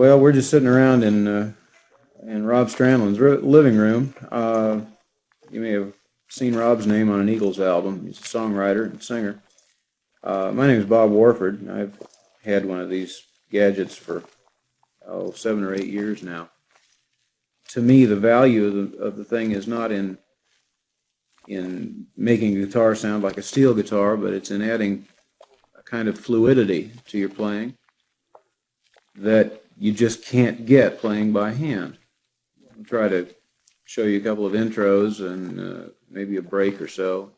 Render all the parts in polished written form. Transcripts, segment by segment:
Well, we're just sitting around in Robb Strandlund's living room. You may have seen Robb's name on an Eagles album. He's a songwriter and singer. My name is Bob Warford. I've had one of these gadgets for 7 or 8 years now. To me, the value of the thing is not in making a guitar sound like a steel guitar, but it's in adding a kind of fluidity to your playing that you just can't get playing by hand. I'll try to show you a couple of intros and maybe a break or so.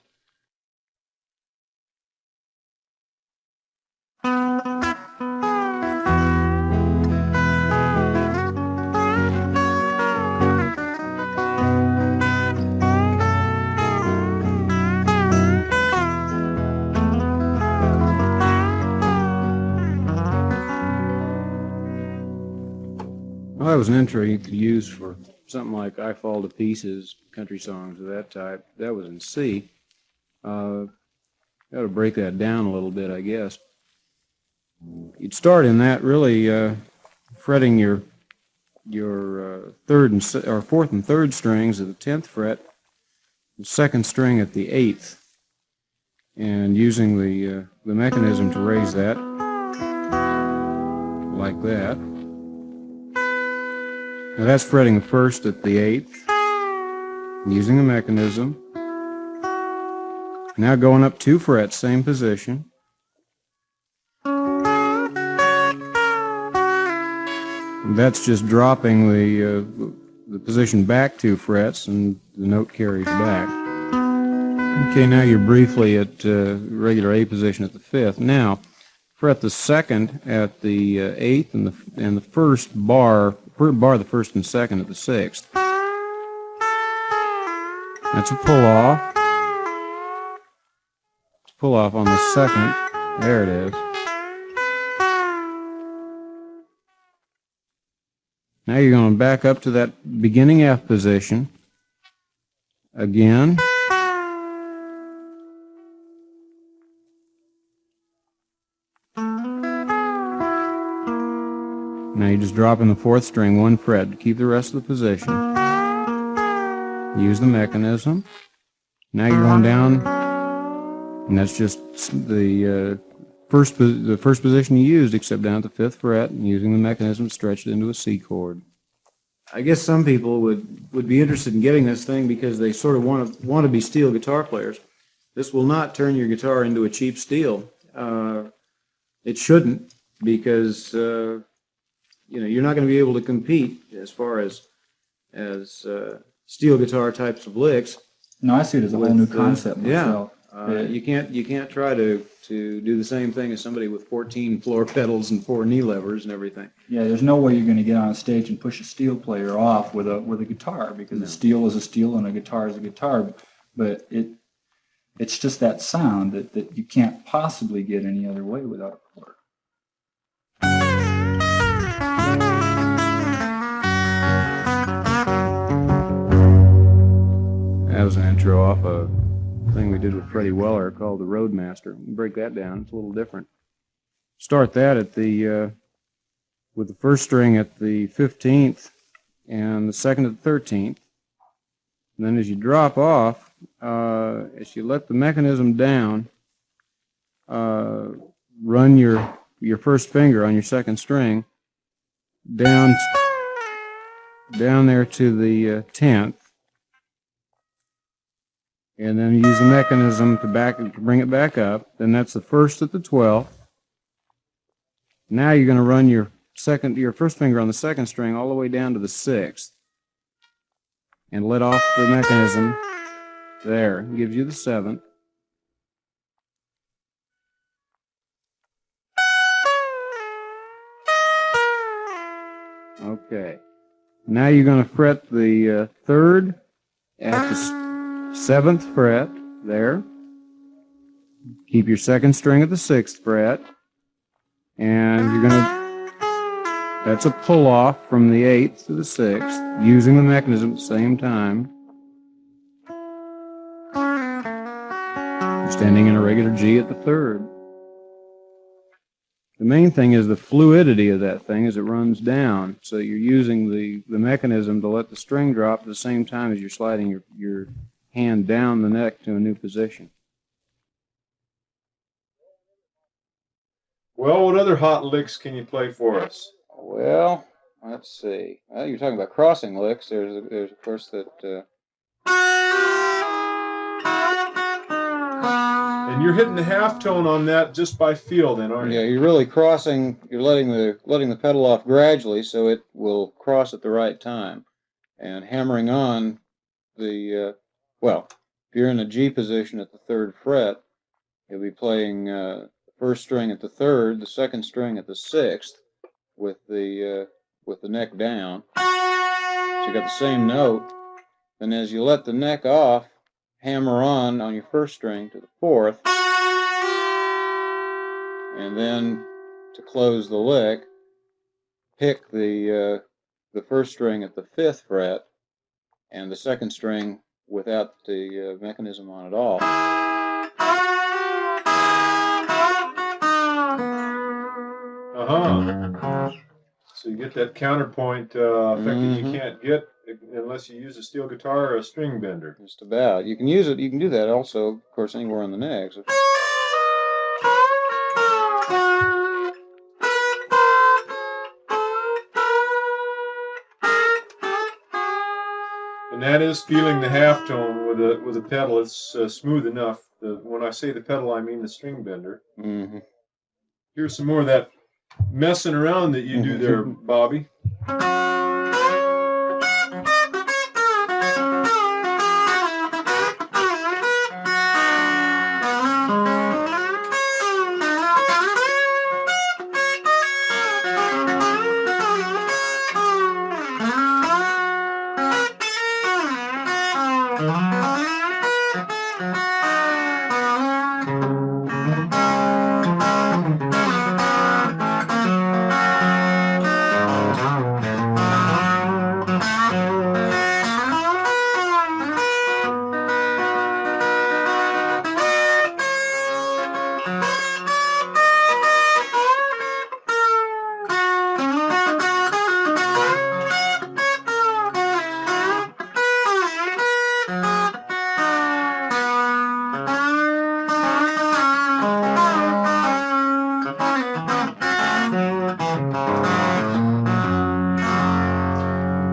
Well, that was an intro you could use for something like I Fall to Pieces, country songs of that type. That was in C. Got to break that down a little bit, I guess. You'd start in that really fretting your third and fourth and third strings at the 10th fret, the second string at the 8th, and using the mechanism to raise that like that. Now that's fretting the first at the 8th, using the mechanism. Now going up 2 frets, same position. And that's just dropping the position back 2 frets, and the note carries back. Okay, now you're briefly at regular A position at the 5th. Now, fret the 2nd at the 8th and the first bar the 1st and 2nd at the 6th. That's a pull-off. Pull-off on the 2nd. There it is. Now you're going to back up to that beginning F position again. Now you just drop in the 4th string 1 fret to keep the rest of the position. Use the mechanism. Now you're going down, and that's just the first position you used, except down at the 5th fret, and using the mechanism to stretch it into a C chord. I guess some people would be interested in getting this thing because they sort of want to be steel guitar players. This will not turn your guitar into a cheap steel. It shouldn't, because you're not going to be able to compete as far as steel guitar types of licks. No, I see it as a whole new concept myself. You can't try to do the same thing as somebody with 14 floor pedals and 4 knee levers and everything. Yeah, there's no way you're going to get on stage and push a steel player off with a guitar, because a steel is a steel and a guitar is a guitar. But it's just that sound that you can't possibly get any other way without a chord. That was an intro off a thing we did with Freddie Weller called the Roadmaster. We break that down. It's a little different. Start that at with the first string at the 15th and the 2nd at the 13th. And then as you drop off, as you let the mechanism down, run your first finger on your 2nd string down there to the 10th. And then use the mechanism to bring it back up. Then that's the 1st at the 12th. Now you're going to run your first finger on the 2nd string all the way down to the 6th. And let off the mechanism there. It gives you the 7th. Okay. Now you're going to fret the 3rd at the 7th fret there. Keep your 2nd string at the 6th fret, and you're that's a pull off from the 8th to the 6th, using the mechanism at the same time. Just ending in a regular G at the 3rd. The main thing is the fluidity of that thing as it runs down. So you're using the mechanism to let the string drop at the same time as you're sliding your hand down the neck to a new position. Well, what other hot licks can you play for us? Well, let's see. Well, you're talking about crossing licks. There's of course that. And you're hitting the half tone on that just by feel, then, aren't you? Yeah, you're really crossing. You're letting the pedal off gradually, so it will cross at the right time, and hammering on the. Well, if you're in a G position at the 3rd fret, you'll be playing the first string at the 3rd, the second string at the 6th, with the neck down. So you got the same note. And as you let the neck off, hammer on your first string to the 4th, and then to close the lick, pick the first string at the 5th fret and the second string without the mechanism on at all. So you get that counterpoint effect that you can't get unless you use a steel guitar or a string bender. Just about. You can use it. You can do that also, of course, anywhere on the neck. So. And that is feeling the half tone with a pedal. It's smooth enough. When I say the pedal, I mean the string bender. Mm-hmm. Here's some more of that messing around that you do there, Bobby.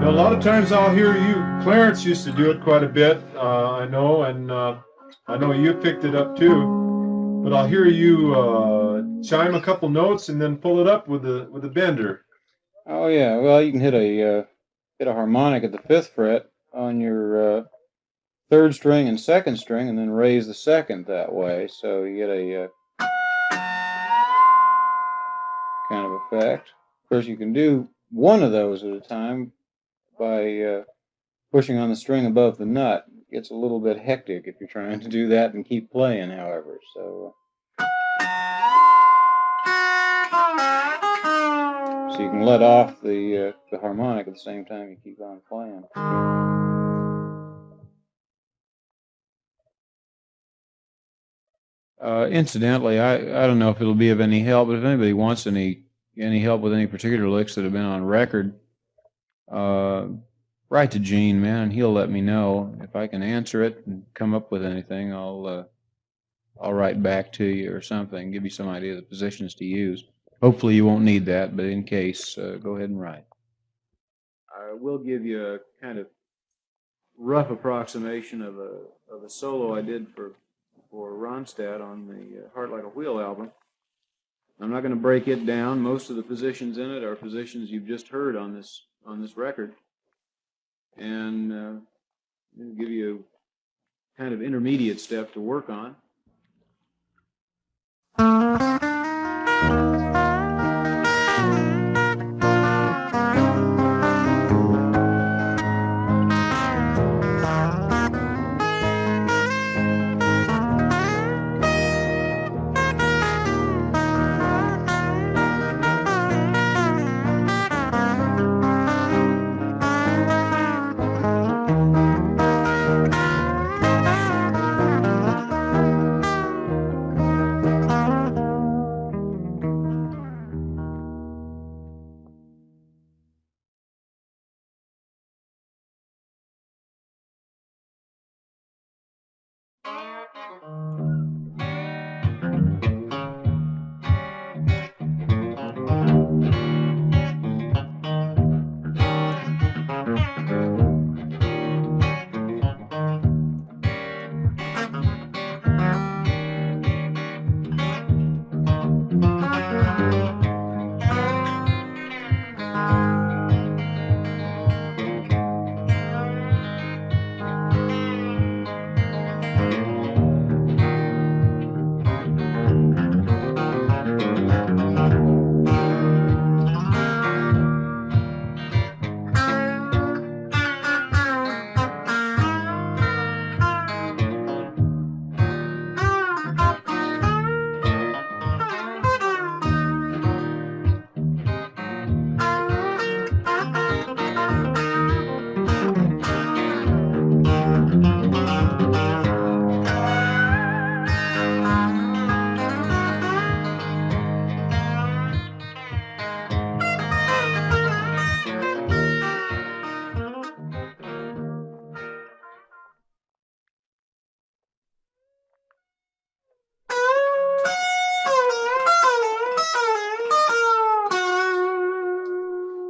Now, a lot of times I'll hear you, Clarence used to do it quite a bit, I know, and I know you picked it up too, but I'll hear you chime a couple notes and then pull it up with a bender. Oh yeah, well you can hit a harmonic at the 5th fret on your 3rd string and 2nd string, and then raise the 2nd that way, so you get a kind of effect. Of course, you can do one of those at a time by pushing on the string above the nut. It gets a little bit hectic if you're trying to do that and keep playing, however. So you can let off the harmonic at the same time you keep on playing. Incidentally, I don't know if it'll be of any help, but if anybody wants any help with any particular licks that have been on record, write to Gene, man, and he'll let me know. If I can answer it and come up with anything, I'll write back to you or something, give you some idea of the positions to use. Hopefully you won't need that, but in case, go ahead and write. I will give you a kind of rough approximation of a solo I did for Ronstadt on the Heart Like a Wheel album. I'm not going to break it down. Most of the positions in it are positions you've just heard on this record, and give you a kind of intermediate step to work on.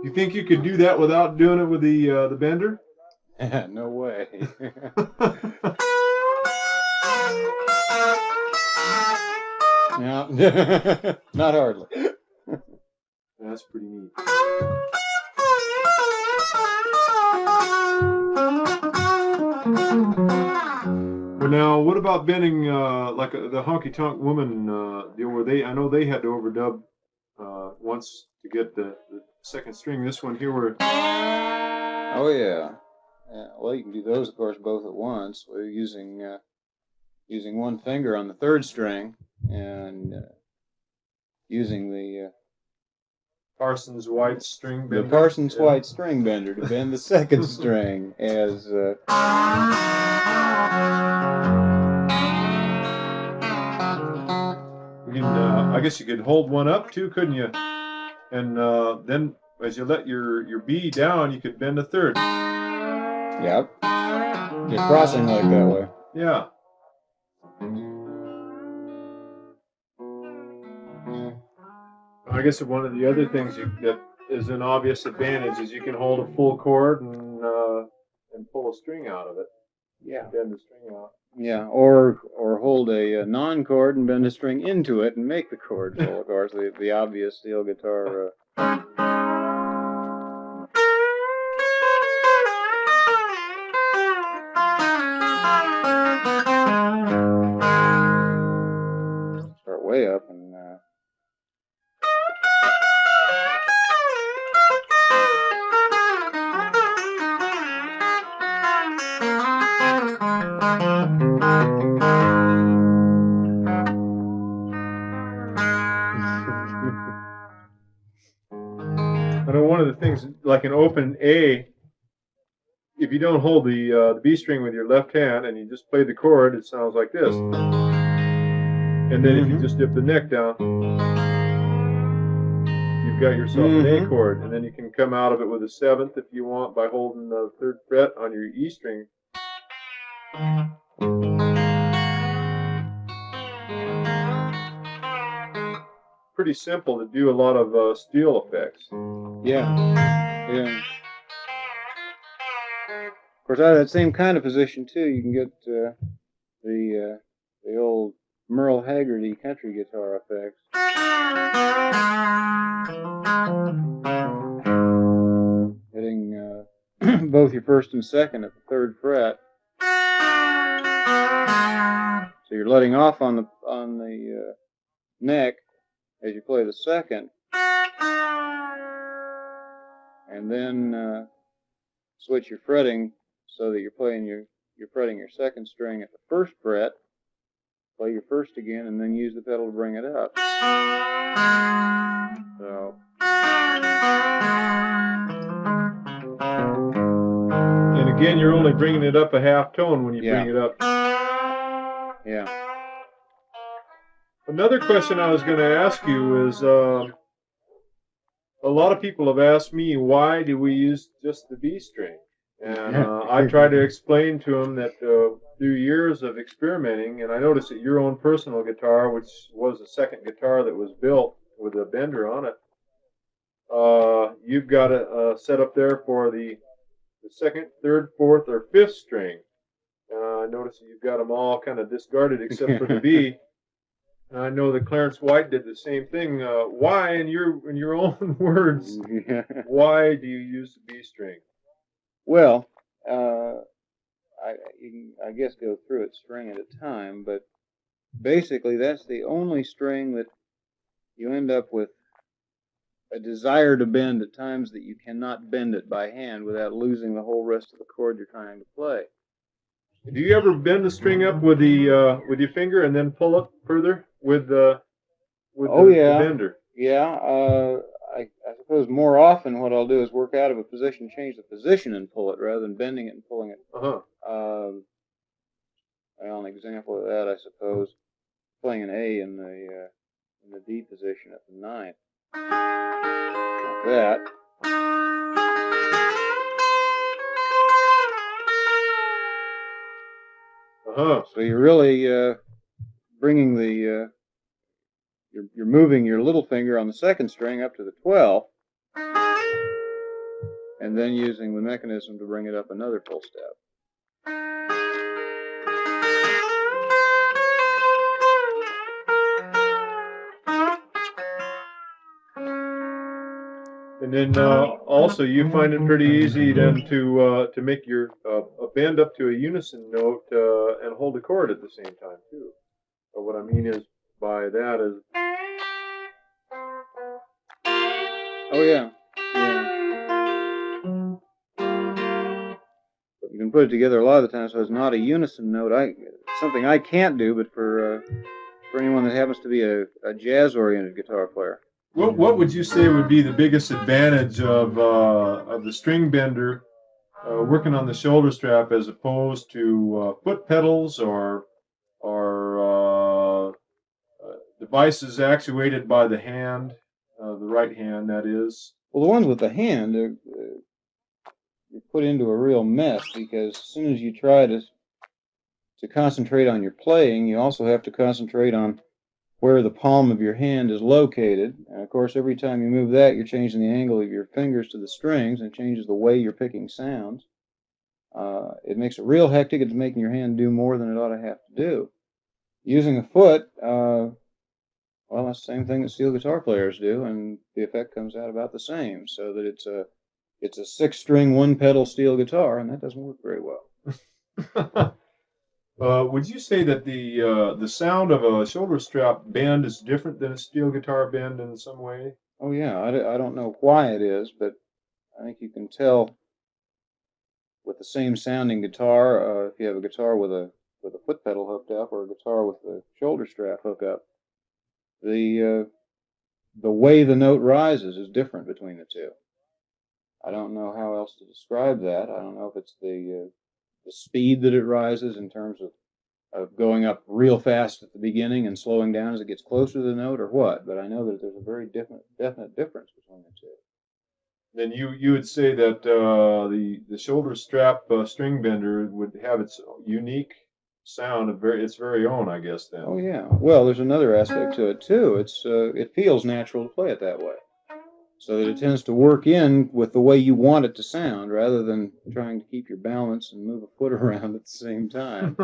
You think you could do that without doing it with the bender? No way. No, not hardly. That's pretty neat. Well, now, what about bending like the Honky Tonk Woman deal? Where I know they had to overdub once to get the second string. This one here, where Oh yeah. Well, you can do those, of course, both at once. We're using one finger on the third string and using the Parsons White string bender. the Parsons White string bender to bend the second string as I guess you could hold one up too, couldn't you? And then as you let your B down, you could bend a third. yep. You're crossing like that way. Yeah. I guess one of the other things that is an obvious advantage is you can hold a full chord and pull a string out of it. Yeah. Bend the string out. Yeah, or hold a non-chord and bend a string into it and make the chord full. Of course, the obvious steel guitar. Start way up and. I know one of the things, like an open A, if you don't hold the B string with your left hand and you just play the chord, it sounds like this. And then if you just dip the neck down, you've got yourself an A chord. And then you can come out of it with a seventh if you want by holding the third fret on your E string. Pretty simple to do a lot of steel effects. Yeah. Of course, out of that same kind of position too, you can get the old Merle Haggard country guitar effects. Hitting both your first and second at the third fret. So you're letting off on the neck as you play the second, and then switch your fretting so that you're fretting your second string at the first fret. Play your first again, and then use the pedal to bring it up. So. And again, you're only bringing it up a half tone when you bring it up. Yeah. Another question I was going to ask you is, a lot of people have asked me, why do we use just the B string? And I tried to explain to him that through years of experimenting, and I noticed that your own personal guitar, which was the second guitar that was built with a bender on it, you've got a set up there for the second, third, fourth, or fifth string. I noticed that you've got them all kind of discarded except for the B. And I know that Clarence White did the same thing. Why, in your own words, why do you use the B string? Well, I guess go through it string at a time, but basically that's the only string that you end up with a desire to bend at times that you cannot bend it by hand without losing the whole rest of the chord you're trying to play. Do you ever bend the string up with with your finger and then pull it further with the bender? Yeah. I suppose more often what I'll do is work out of a position, change the position, and pull it rather than bending it and pulling it. Well, an example of that, I suppose, playing an A in the D position at the ninth. Like that. So you're really bringing the you're moving your little finger on the second string up to the 12th, and then using the mechanism to bring it up another full step. And then also you find it pretty easy then to make your a bend up to a unison note and hold the chord at the same time too. But what I mean is by that is. Oh yeah. You can put it together a lot of the time, so it's not a unison note. Something I can't do, but for anyone that happens to be a jazz-oriented guitar player. What would you say would be the biggest advantage of the string bender working on the shoulder strap as opposed to foot pedals or devices actuated by the hand, the right hand, that is? Well, the ones with the hand are you're put into a real mess because as soon as you try to concentrate on your playing, you also have to concentrate on where the palm of your hand is located. And of course, every time you move that, you're changing the angle of your fingers to the strings, and it changes the way you're picking sounds. It makes it real hectic. It's making your hand do more than it ought to have to do. Using a foot, well, that's the same thing that steel guitar players do, and the effect comes out about the same. So that it's a 6-string, 1-pedal steel guitar, and that doesn't work very well. Would you say that the sound of a shoulder strap bend is different than a steel guitar bend in some way? Oh yeah, I don't know why it is, but I think you can tell with the same sounding guitar, if you have a guitar with a foot pedal hooked up or a guitar with the shoulder strap hooked up, the way the note rises is different between the two. I don't know how else to describe that. I don't know if it's the speed that it rises in terms of going up real fast at the beginning and slowing down as it gets closer to the note or what, but I know that there's a very definite difference between the two. Then you would say that the shoulder strap string bender would have its unique sound, its very own, I guess, then. Oh yeah. Well, there's another aspect to it too. It feels natural to play it that way, so that it tends to work in with the way you want it to sound, rather than trying to keep your balance and move a foot around at the same time.